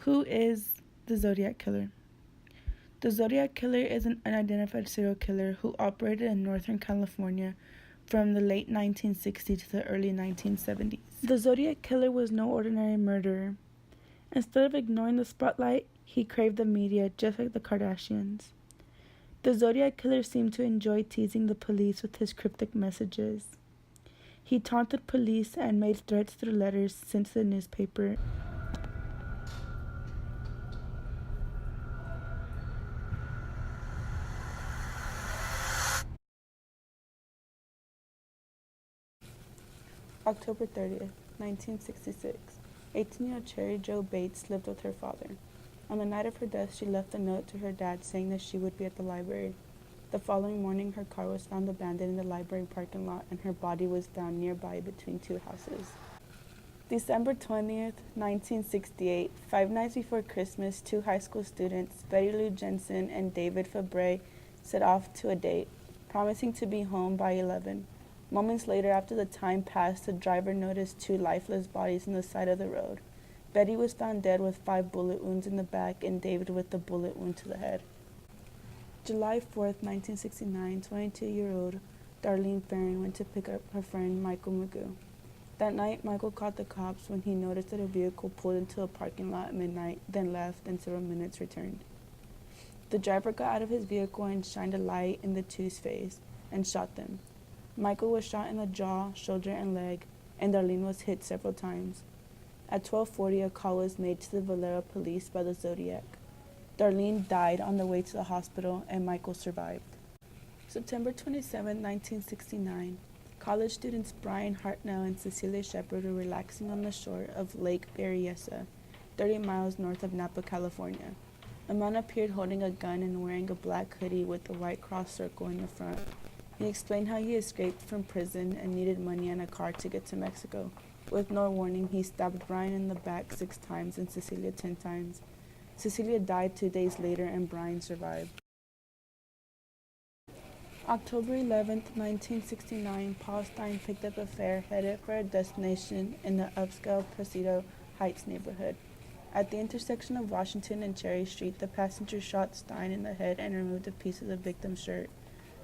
Who is the Zodiac Killer? The Zodiac Killer is an unidentified serial killer who operated in Northern California from the late 1960s to the early 1970s. The Zodiac Killer was no ordinary murderer. Instead of ignoring the spotlight, he craved the media just like the Kardashians. The Zodiac Killer seemed to enjoy teasing the police with his cryptic messages. He taunted police and made threats through letters sent to the newspaper. October 30th, 1966. 18-year-old Cherry Jo Bates lived with her father. On the night of her death, she left a note to her dad saying that she would be at the library. The following morning, her car was found abandoned in the library parking lot, and her body was found nearby between two houses. December 20th, 1968, 5 nights before Christmas, two high school students, Betty Lou Jensen and David Fabre, set off to a date, promising to be home by 11. Moments later, after the time passed, the driver noticed two lifeless bodies on the side of the road. Betty was found dead with 5 bullet wounds in the back, and David with a bullet wound to the head. July 4th, 1969, 22-year-old Darlene Farron went to pick up her friend Michael Magoo. That night, Michael called the cops when he noticed that a vehicle pulled into a parking lot at midnight, then left, and several minutes returned. The driver got out of his vehicle and shined a light in the two's face and shot them. Michael was shot in the jaw, shoulder, and leg, and Darlene was hit several times. At 12:40, a call was made to the Valero police by the Zodiac. Darlene died on the way to the hospital, and Michael survived. September 27, 1969. College students Brian Hartnell and Cecilia Shepard were relaxing on the shore of Lake Berryessa, 30 miles north of Napa, California. A man appeared holding a gun and wearing a black hoodie with a white cross circle in the front. He explained how he escaped from prison and needed money and a car to get to Mexico. With no warning, he stabbed Brian in the back 6 times and Cecilia 10 times. Cecilia died 2 days later and Brian survived. October 11, 1969, Paul Stein picked up a fare headed for a destination in the upscale Presidio Heights neighborhood. At the intersection of Washington and Cherry Street, the passenger shot Stein in the head and removed a piece of the victim's shirt.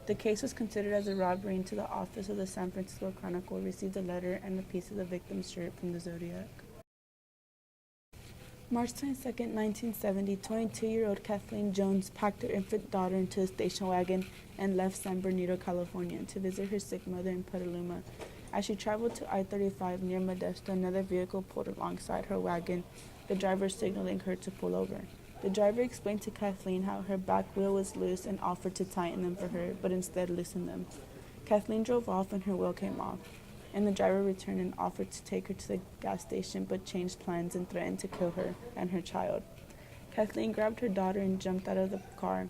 The case was considered as a robbery until the office of the San Francisco Chronicle received a letter and a piece of the victim's shirt from the Zodiac. March 22, 1970, 22-year-old Kathleen Jones packed her infant daughter into a station wagon and left San Bernardino, California, to visit her sick mother in Petaluma. As she traveled to I-35 near Modesto, another vehicle pulled alongside her wagon, the driver signaling her to pull over. The driver explained to Kathleen how her back wheel was loose and offered to tighten them for her, but instead loosened them. Kathleen drove off and her wheel came off, and the driver returned and offered to take her to the gas station, but changed plans and threatened to kill her and her child. Kathleen grabbed her daughter and jumped out of the car.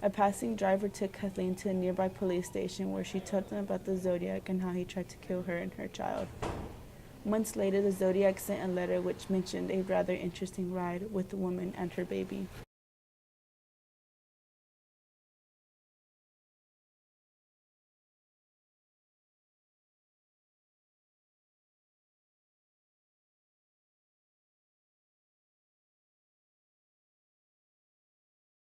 A passing driver took Kathleen to a nearby police station where she told them about the Zodiac and how he tried to kill her and her child. Months later, the Zodiac sent a letter which mentioned a rather interesting ride with the woman and her baby.